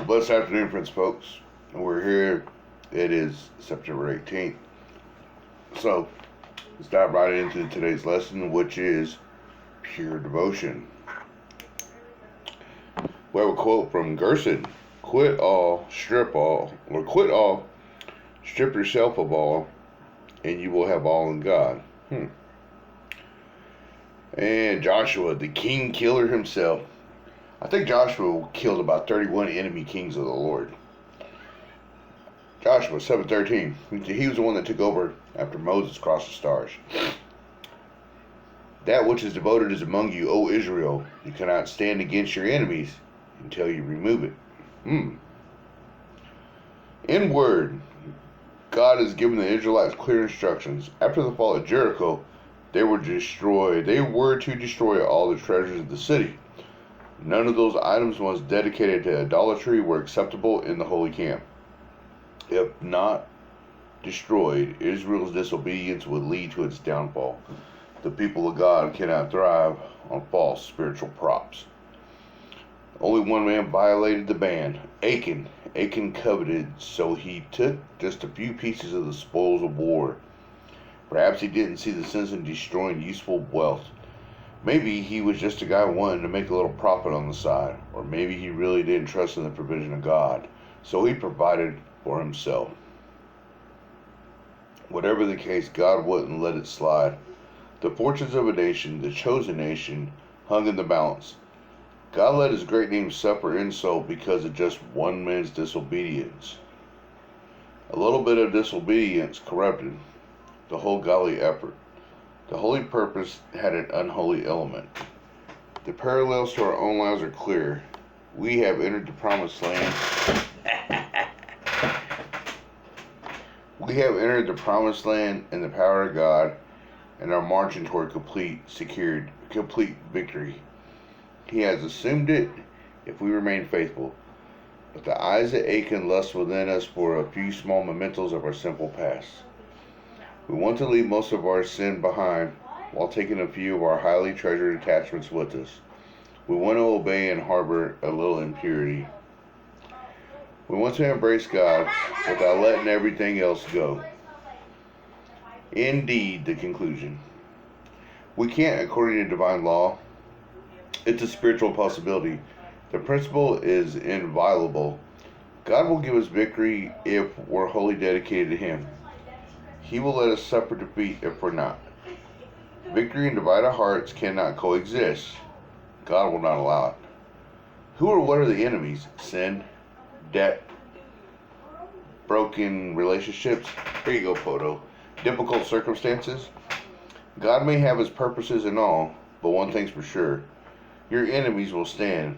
Blessed afternoon, friends, folks. We're here. It is September 18th. So, let's dive right into today's lesson, which is pure devotion. We have a quote from Gerson: quit all, strip yourself of all, and you will have all in God. And Joshua, the king killer himself. I think Joshua killed about 31 enemy kings of the Lord. Joshua 7:13. He was the one that took over after Moses crossed the stars. That which is devoted is among you, O Israel. You cannot stand against your enemies until you remove it. In word, God has given the Israelites clear instructions. After the fall of Jericho, they were to destroy all the treasures of the city. None of those items once dedicated to idolatry were acceptable in the holy camp. If not destroyed, Israel's disobedience would lead to its downfall. The people of God cannot thrive on false spiritual props. Only one man violated the ban, Achan. Achan coveted, so he took just a few pieces of the spoils of war. Perhaps he didn't see the sense in destroying useful wealth. Maybe he was just a guy wanting to make a little profit on the side, or maybe he really didn't trust in the provision of God, so he provided for himself. Whatever the case, God wouldn't let it slide. The fortunes of a nation, the chosen nation, hung in the balance. God let his great name suffer insult because of just one man's disobedience. A little bit of disobedience corrupted the whole godly effort. The holy purpose had an unholy element. The parallels to our own lives are clear. We have entered the promised land. We have entered the promised land in the power of God and are marching toward complete victory. He has assumed it if we remain faithful. But the eyes of Achan lust within us for a few small mementos of our simple past. We want to leave most of our sin behind while taking a few of our highly treasured attachments with us. We want to obey and harbor a little impurity. We want to embrace God without letting everything else go. Indeed, the conclusion. We can't according to divine law. It's a spiritual possibility. The principle is inviolable. God will give us victory if we're wholly dedicated to Him. He will let us suffer defeat if we're not. Victory and divided hearts cannot coexist. God will not allow it. Who or what are the enemies? Sin, debt, broken relationships. Here you go, photo. Difficult circumstances. God may have His purposes and all, but one thing's for sure. Your enemies will stand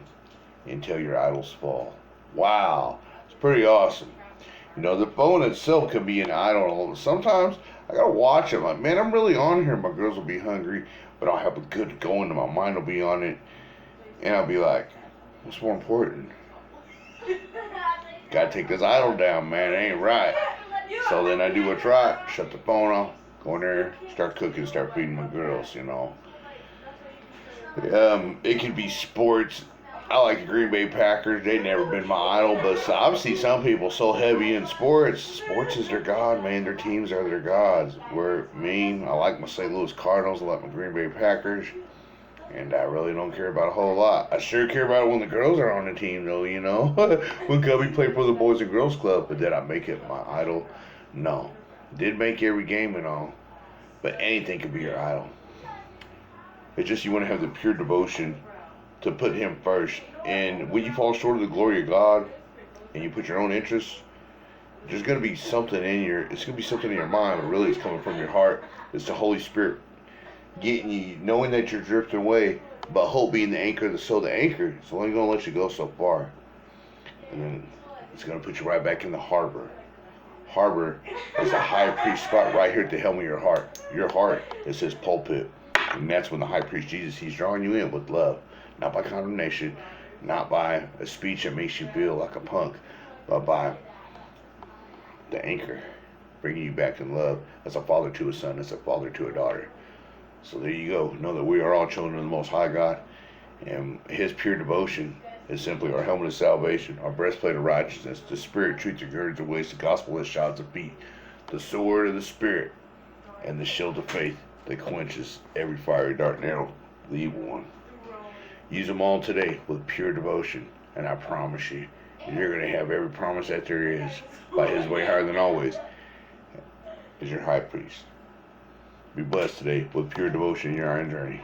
until your idols fall. Wow, it's pretty awesome. You know, the phone itself can be an idol. Sometimes I gotta watch it. Like, man, I'm really on here. My girls will be hungry, but I'll have a good going, and my mind will be on it. And I'll be like, what's more important? Gotta take this idol down, man. It ain't right. So then I do what's right. Shut the phone off. Go in there, start cooking, start feeding my girls, you know. It could be sports. I like the Green Bay Packers. They've never been my idol, but obviously some people so heavy in sports. Sports is their god, man. Their teams are their gods. Where me, I like my St. Louis Cardinals. I like my Green Bay Packers. And I really don't care about a whole lot. I sure care about it when the girls are on the team, though, you know. When Cubby played for the Boys and Girls Club, but did I make it my idol? No. Did make every game and all, but anything could be your idol. It's just you want to have the pure devotion to put Him first. And when you fall short of the glory of God and you put your own interests, there's going to be something in it's going to be something in your mind, but really it's coming from your heart. It's the Holy Spirit getting you, knowing that you're drifting away, but hope being the anchor of the soul. The anchor is only going to let you go so far. And then it's going to put you right back in the harbor. Harbor is the high priest spot right here at the helm of your heart. Your heart is His pulpit. And that's when the high priest Jesus, He's drawing you in with love. Not by condemnation, not by a speech that makes you feel like a punk, but by the anchor, bringing you back in love. As a father to a son, as a father to a daughter. So there you go. Know that we are all children of the Most High God, and His pure devotion is simply our helmet of salvation, our breastplate of righteousness, the Spirit, truth, and courage, the ways, the gospel, as shouts of feet, the sword of the Spirit, and the shield of faith that quenches every fiery dart and arrow of the evil one. Use them all today with pure devotion, and I promise you, you're going to have every promise that there is by His way higher than always as your high priest. Be blessed today with pure devotion in your iron journey.